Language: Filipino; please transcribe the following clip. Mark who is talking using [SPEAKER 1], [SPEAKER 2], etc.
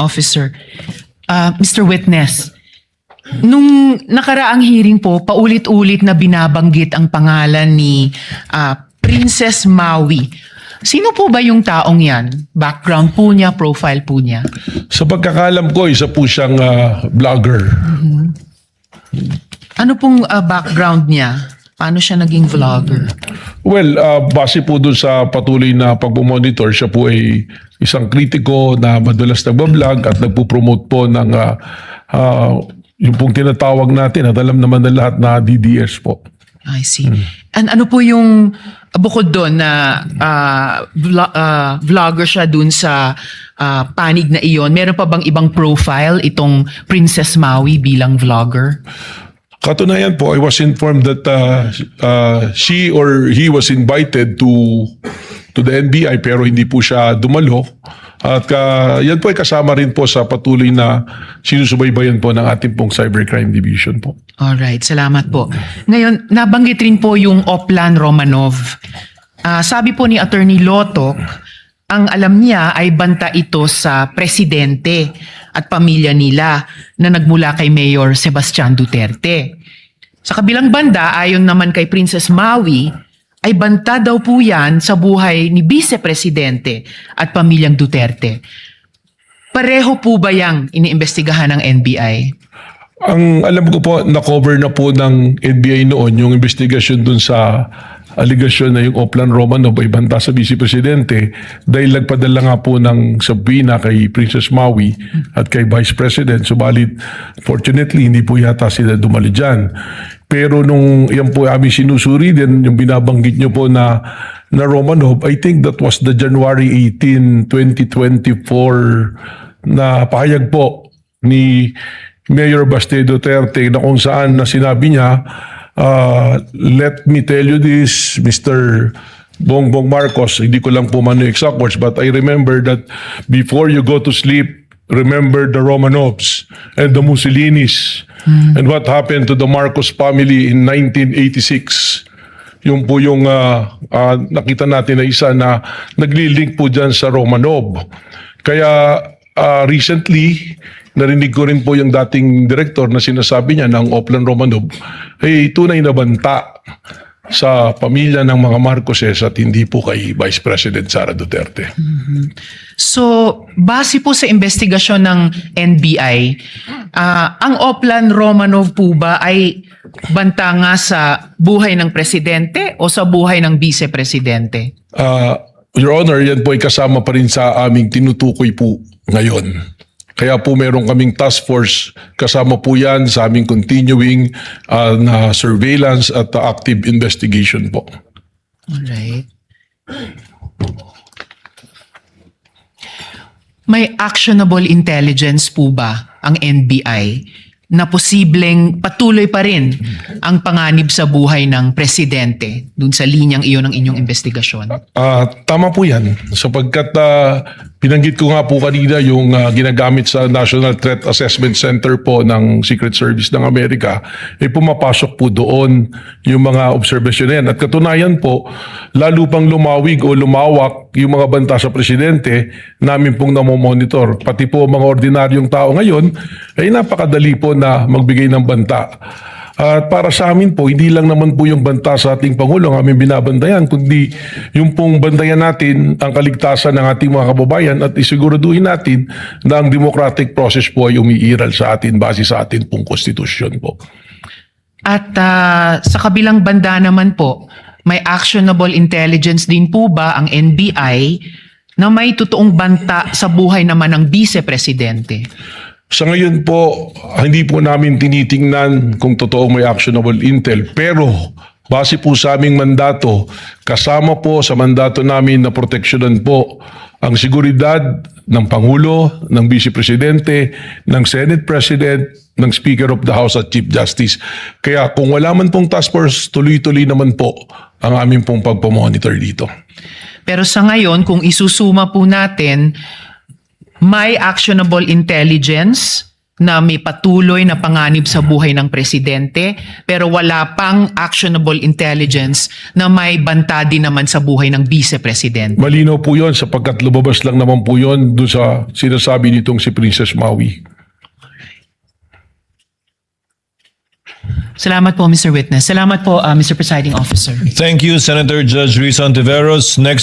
[SPEAKER 1] Officer. Mr. Witness, nung nakaraang hearing po, paulit-ulit na binabanggit ang pangalan ni Princess Maui. Sino po ba yung taong yan? Background po niya, profile po niya?
[SPEAKER 2] Sa pagkakalam ko, isa po siyang vlogger.
[SPEAKER 1] Ano pong background niya? Paano siya naging vlogger?
[SPEAKER 2] Well, base po dun sa patuloy na pagmamonitor, siya po ay isang kritiko na madalas nagbablog at nagpo-promote po ng yung pong tinatawag natin at alam naman na lahat na DDS po.
[SPEAKER 1] I see. And ano po yung bukod doon na vlogger siya dun sa panig na iyon? Meron pa bang ibang profile itong Princess Maui bilang vlogger?
[SPEAKER 2] Katunayan po, I was informed that she or he was invited to the NBI pero hindi po siya dumalo. At yan po ay kasama rin po sa patuloy na sinusubaybayan po ng ating pong Cybercrime Division po.
[SPEAKER 1] Alright, salamat po. Ngayon, nabanggit rin po yung Oplan Romanov. Sabi po ni Attorney Lotok, ang alam niya ay banta ito sa presidente at pamilya nila na nagmula kay Mayor Sebastian Duterte. Sa kabilang banda, ayon naman kay Princess Maui, ay banta daw po yan sa buhay ni Vice Presidente at pamilyang Duterte. Pareho po ba yang iniimbestigahan ng NBI?
[SPEAKER 2] Ang alam ko po, na-cover na po ng NBI noon yung investigasyon dun sa aligasyon na yung Oplan Romanov ay banta sa Vice Presidente dahil nagpadala nga po ng subpoena kay Princess Maui at kay Vice President. Subalit, fortunately, hindi po yata sila dumali dyan. Pero nung yan po aming sinusuri din, yung binabanggit nyo po na Romanov, I think that was the January 18, 2024 na pahayag po ni Mayor Baste Duterte na kung saan na sinabi niya, let me tell you this, Mr. Bongbong Marcos, hindi ko lang po man yung exact words, but I remember that before you go to sleep, remember the Romanovs and the Mussolinis and what happened to the Marcos family in 1986. Yung po yung nakita natin na isa na nagli-link po dyan sa Romanov. Kaya recently, narinig ko rin po yung dating director na sinasabi niya ng Oplan Romanov ay tunay na banta sa pamilya ng mga Marcoses at hindi po kay Vice President Sara Duterte.
[SPEAKER 1] So, base po sa investigasyon ng NBI, ang Oplan Romanov po ba ay banta nga sa buhay ng presidente o sa buhay ng Vice Presidente?
[SPEAKER 2] Your Honor, yan po ay kasama pa rin sa aming tinutukoy po ngayon. Kaya po meron kaming task force, kasama po yan sa aming continuing na surveillance at active investigation po.
[SPEAKER 1] Alright. May actionable intelligence po ba ang NBI na posibleng patuloy pa rin ang panganib sa buhay ng presidente dun sa linyang iyon ng inyong investigasyon?
[SPEAKER 2] Tama po yan. Sapagkat binanggit ko nga po kanina yung ginagamit sa National Threat Assessment Center po ng Secret Service ng Amerika, pumapasok po doon yung mga obserbasyon na yan. At katunayan po, lalo pang lumawig o lumawak yung mga banta sa presidente, namin pong namomonitor. Pati po mga ordinaryong tao ngayon, ay napakadali po na magbigay ng banta. At para sa amin po, hindi lang naman po yung banta sa ating Pangulo ang aming binabantayan, kundi yung pong bantayan natin ang kaligtasan ng ating mga kababayan at isiguraduhin natin na ang democratic process po ay umiiral sa atin base sa ating pong konstitusyon po.
[SPEAKER 1] At sa kabilang banda naman po, may actionable intelligence din po ba ang NBI na may totoong banta sa buhay naman ng Vice Presidente?
[SPEAKER 2] Sa ngayon po, hindi po namin tinitingnan kung totoo may actionable intel. Pero base po sa aming mandato, kasama po sa mandato namin na proteksyonan po ang seguridad ng Pangulo, ng Vice Presidente, ng Senate President, ng Speaker of the House at Chief Justice. Kaya kung wala man pong task force, tuloy-tuloy naman po ang aming pong pagpamonitor dito.
[SPEAKER 1] Pero sa ngayon, kung isusuma po natin, may actionable intelligence na may patuloy na panganib sa buhay ng presidente pero wala pang actionable intelligence na may banta din naman sa buhay ng vice-presidente.
[SPEAKER 2] Malinaw po yun sapagkat lumabas lang naman po yun doon sa sinasabi nitong si Princess Maui.
[SPEAKER 1] Salamat po, Mr. Witness. Salamat po, Mr. Presiding Officer.
[SPEAKER 3] Thank you, Senator Judge Luis Ontiveros. Next